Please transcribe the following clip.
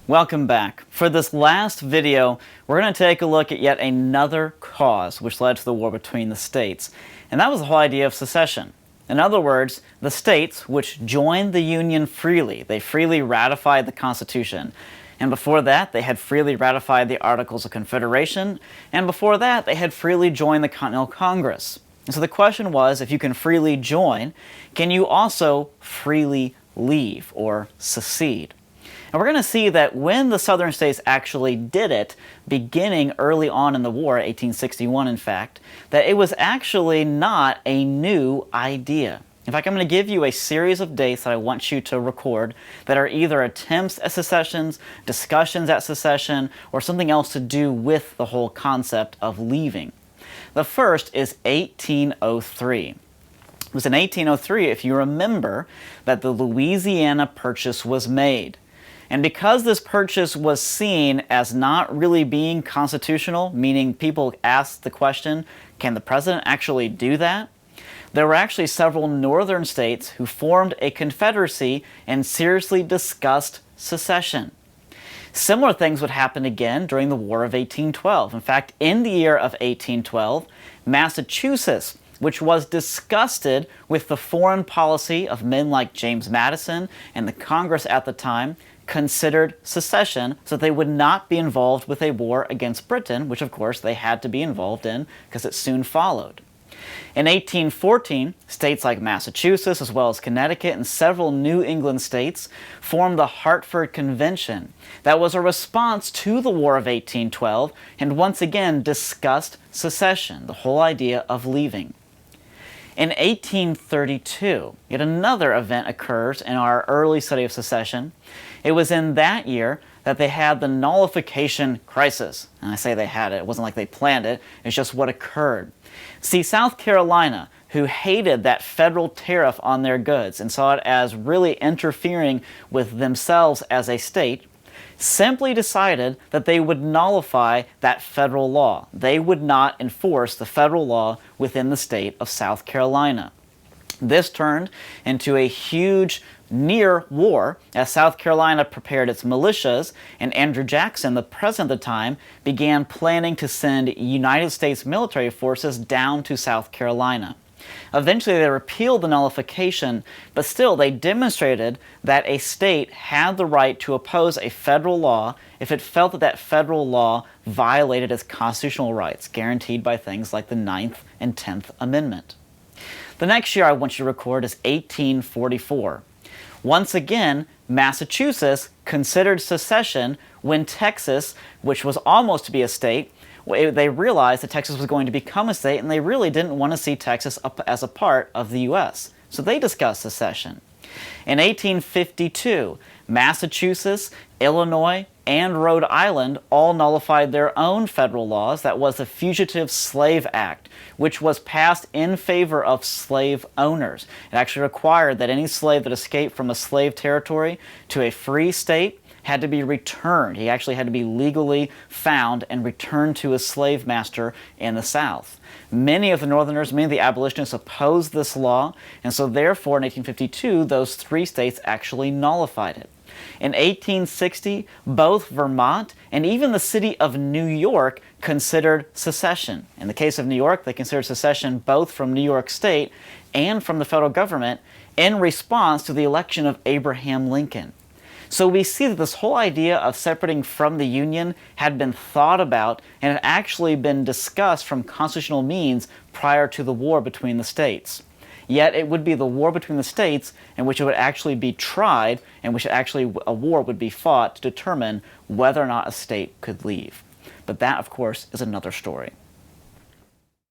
Welcome back. For this last video, we're going to take a look at yet another cause which led to the war between the states, and that was the whole idea of secession. In other words, the states which joined the Union freely, they freely ratified the Constitution, and before that they had freely ratified the Articles of Confederation, and before that they had freely joined the Continental Congress. And so the question was, if you can freely join, can you also freely leave or secede? And we're going to see that when the southern states actually did it, beginning early on in the war, 1861 in fact, that it was actually not a new idea. In fact, I'm going to give you a series of dates that I want you to record that are either attempts at secessions, discussions at secession, or something else to do with the whole concept of leaving. The first is 1803. It was in 1803, if you remember, that the Louisiana Purchase was made. And because this purchase was seen as not really being constitutional, meaning people asked the question, can the president actually do that? There were actually several northern states who formed a confederacy and seriously discussed secession. Similar things would happen again during the War of 1812. In fact, in the year of 1812, Massachusetts, which was disgusted with the foreign policy of men like James Madison and the Congress at the time, considered secession so they would not be involved with a war against Britain, which of course they had to be involved in because it soon followed. In 1814, states like Massachusetts, as well as Connecticut and several New England states, formed the Hartford Convention. That was a response to the War of 1812 and once again discussed secession, the whole idea of leaving. In 1832, yet another event occurs in our early study of secession. It was in that year that they had the nullification crisis. And I say they had it, it wasn't like they planned it, it's just what occurred. See, South Carolina, who hated that federal tariff on their goods and saw it as really interfering with themselves as a state, simply decided that they would nullify that federal law. They would not enforce the federal law within the state of South Carolina. This turned into a huge near war as South Carolina prepared its militias, and Andrew Jackson, the president at the time, began planning to send United States military forces down to South Carolina. Eventually they repealed the nullification, but still they demonstrated that a state had the right to oppose a federal law if it felt that that federal law violated its constitutional rights, guaranteed by things like the 9th and 10th Amendment. The next year I want you to record is 1844. Once again, Massachusetts considered secession when Texas, which was almost to be a state, they realized that Texas was going to become a state, and they really didn't want to see Texas up as a part of the U.S. So they discussed secession. In 1852, Massachusetts, Illinois, and Rhode Island all nullified their own federal laws. That was the Fugitive Slave Act, which was passed in favor of slave owners. It actually required that any slave that escaped from a slave territory to a free state had to be returned. He actually had to be legally found and returned to his slave master in the South. Many of the Northerners, many of the abolitionists opposed this law, and so therefore in 1852 those three states actually nullified it. In 1860, both Vermont and even the city of New York considered secession. In the case of New York, they considered secession both from New York State and from the federal government in response to the election of Abraham Lincoln. So we see that this whole idea of separating from the Union had been thought about and had actually been discussed from constitutional means prior to the war between the states. Yet it would be the war between the states in which it would actually be tried, and which actually a war would be fought to determine whether or not a state could leave. But that, of course, is another story.